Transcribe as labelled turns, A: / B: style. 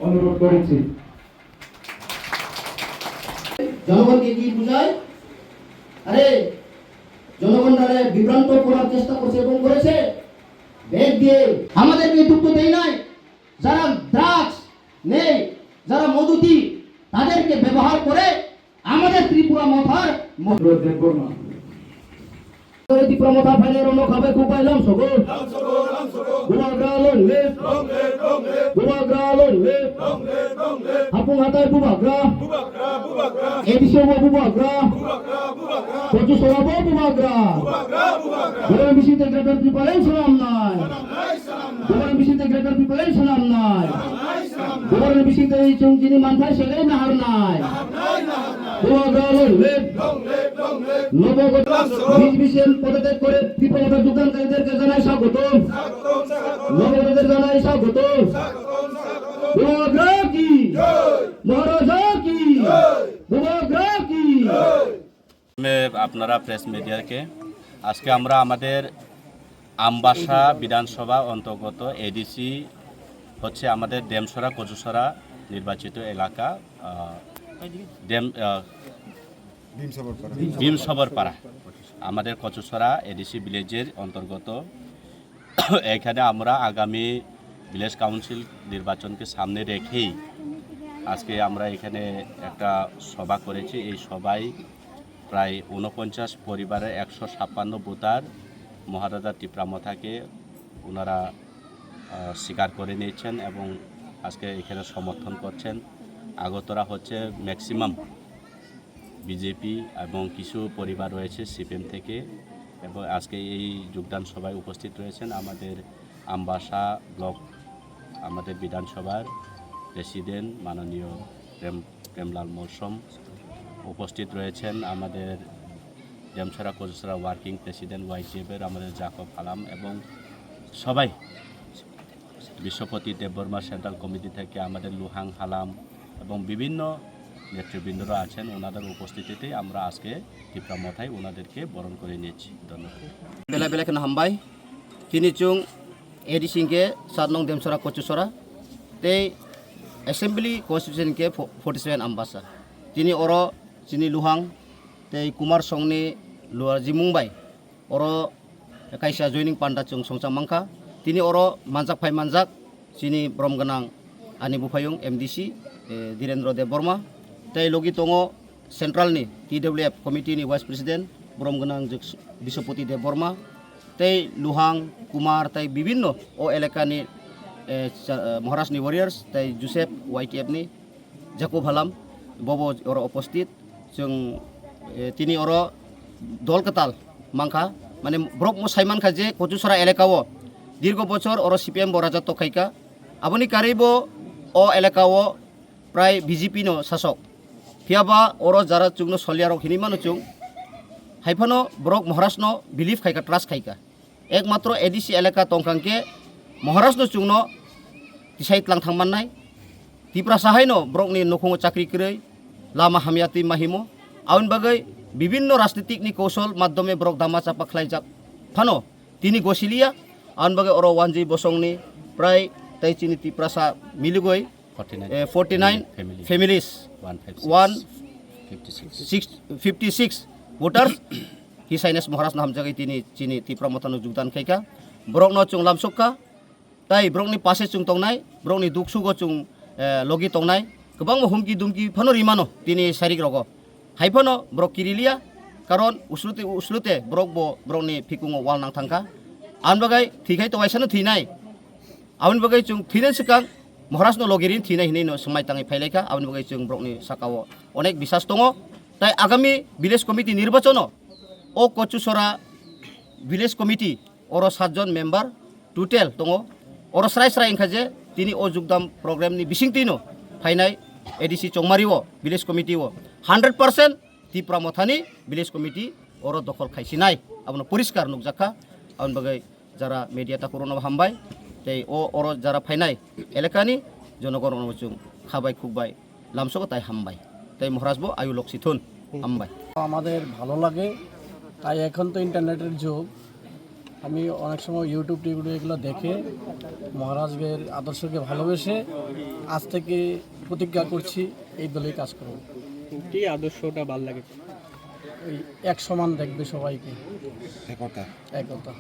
A: অনুরোধ করেছি।
B: জনগণকে কি বুঝায়? আরে জনগণরা বিভ্রান্ত করার চেষ্টা করছে এবং করেছে। ব্যাগ দিয়ে আমাদেরকে দুঃখ দেয় নাই। যারা ড্রাগস নেই, যারা মধুতি, তাদেরকে ব্যবহার করে আমাদের ত্রিপুরা মথার
A: দেববর্মা
B: ত্রিপুরা মথা ফাইলে রণ খাবে খুব পাইলাম সগো বুবাগ্রালন লে বুবাগ্রালন লে হাপুং হাতায় বুবাগ্রা এদিশে বুবাগ্রা কচু সরাবো বুবাগ্রা বড় মিশিতে গ্রেটার পিপলের সালাম নাই, বড় মিশিতে গ্রেটার পিপলের সালাম নাই, বড় মিশিতে এই চংচিনি মানথায় সেলে নাহার নাই বুবাগ্রালন লে নবগত বিশবিশেন পদত্যাগ করে ত্রিপুরা যোগদানকারীদেরকে জানাই স্বাগত, নবগতদের জানাই স্বাগত। বুবাগ্রা কি মহারাজা কি বুবাগ্রা কি।
C: আপনারা প্রেস মিডিয়াকে আজকে আমরা আমাদের আমবাসা বিধানসভা অন্তর্গত এডিসি হচ্ছে আমাদের ডেমসরা কচুসরা নির্বাচিত এলাকা ভীমসবরপাড়া আমাদের কচুসরা এডিসি ভিলেজের অন্তর্গত। এখানে আমরা আগামী ভিলেজ কাউন্সিল নির্বাচনকে সামনে রেখেই আজকে আমরা এখানে একটা সভা করেছি। এই সভায় প্রায় 49 পরিবারের 156 ভোটার মহারাজা টিপ্রামথাকে ওনারা স্বীকার করে নিয়েছেন এবং আজকে এখানে সমর্থন করছেন। আগতরা হচ্ছে ম্যাক্সিমাম বিজেপি এবং কিছু পরিবার রয়েছে সিপিএম থেকে এবং আজকে এই যোগদান সভায় উপস্থিত রয়েছেন আমাদের আমবাসা ব্লক আমাদের বিধানসভার প্রেসিডেন্ট মাননীয় প্রেমলাল মৌসুম, উপস্থিত রয়েছেন আমাদের ডেমসরা কচুসরা ওয়ার্কিং প্রেসিডেন্ট ওয়াইটিএফের আমাদের জাকব হালাম এবং সবাই বিশ্বপতি দেববর্মা সেন্ট্রাল কমিটি থেকে আমাদের লুহাং হালাম এবং বিভিন্ন নেতৃবৃন্দরা আছেন। ওনাদের উপস্থিতিতে আমরা আজকে টিপ্রামথায় ওনাদেরকে বরণ করে নিয়েছি। ধন্যবাদ।
B: বেলা বেলা কেন হামবাই তিনি চুং এডি সিংকে 7 নং ডেমসরা কচুসরা তে এসেম্বলি কনস্টিটিউশন के 47 आमबासा তিনি অর চিনি লুহাং তে কুমার সংনি লুয়ার জিমুংবাই অর কাইসা জয়নিং পান্ডা চুং সংচাং মাংখা তিনি অর মানজাক ফাই মানজাক চিনি ব্রহ্মগনাং আনি বুফায়ুং এমডিসি धीरेन्द्र देबबर्मा तै लगी दङ सेन्ट्रलनि TWF कमिटिनि वाइस प्रेसिडेंट ब्रह्मगनां बिश्वपति देबबर्मा तै लुहां कुमार तै विभिन्न ओ एलेकानि महाराष्ट्रनि वारियर्स तै जुसेफ वाइटिएफनि जाकब हालाम बबो अर उपस्थित जों तिनि अर दलकाताल मांखा माने ब्रक साइमानखा जे कचुसरा एलेकाओ दीर्घ बछर अर CPM बराजा तखाइका आबनि कारिबो ओ एलेकाओ प्राय BJP नो शासक फियाबा और जरा चुंग सलियारो हिनिमानो चुंग हाइफानो ब्रक महाराष्ट्र बिलिफ खाइका ट्रास्ट खाइका एकमात्र एडिसी एलेका तंखांके महाराष्ट्र चुंगनो दिसाइतलां थांमाननाय तिप्रा साहायनो ब्रकनि नखंग चाकरी करै लामा हामियाति माहिमो आउन बागै विभिन्न राजनीतिकनि कौशल माध्यमे ब्रक दामा चापा खलाइजाक फानो तिनि गसिलिया आउन बागै और वानजि बसंगनि प्राय तैचिनि तिप्रासा मिलुगै 49 families 156 voters हिसाइनेस महाराष्ट्र हामजागै तिनि चिनि तिप्रामथानो जुगदान खाइका ब्रकनो चुं लामसक्का ताइ ब्रकनि पासे चुं तंनाय ब्रकनि दुखसुगो चुं लगी तंनाय गोबां हुमकि दुमकि फानो रिमानो तिनि सारिक रग हाइफानो ब्रक किरिलिया कारण उसलुते ब्रक बो ब्रकनि फिकुङो वाल नां थांखा आन बागै थैखाय तवाइसानो थैनाय आउन बागै चुं थैनाय सिगां महाराष्ट्र लगिरिन थीना हिनो समाय ताङै फाइलायखा आउन बागै जों ब्रकनि साकाव अनेक बिसास दङ ताइ आगामी विलेज कमिटि निर्वाचन ओ कचुसरा विलेज कमिटि और 7 जन मेम्बार टोटेल दङ और स्राय स्राय इंखाजे तिनि ओ जुगदाम प्रोग्रामनि बिसिंतिनो फाइनाय एडिसि चंमारिओ विलेज कमिटिओ 100% तिप्रामथानि विलेज कमिटि और दखल खाइसिनाय आबनो परिष्कार नुकजाखा आउन बागै जारा मीडिया ताकुरनो हामबाय तै ओ और जारा फाइनाय एलेकानि जनगणना चुं खाबाय खुबाय लामसको ताई हामबाय তাই মহারাজবো আয়ু লক্ষিথুন হামবাই।
D: আমাদের ভালো লাগে, তাই এখন তো ইন্টারনেটের যুগ, আমি অনেক সময় ইউটিউব টিউটিউব এগুলো দেখে মহারাজের আদর্শকে ভালোবেসে আজ থেকে প্রতিজ্ঞা করছি এই দলেই কাজ করব।
E: কি আদর্শটা ভালো লাগে?
D: এই এক সমান দেখবে সবাইকে,
F: একতা।
D: একতা।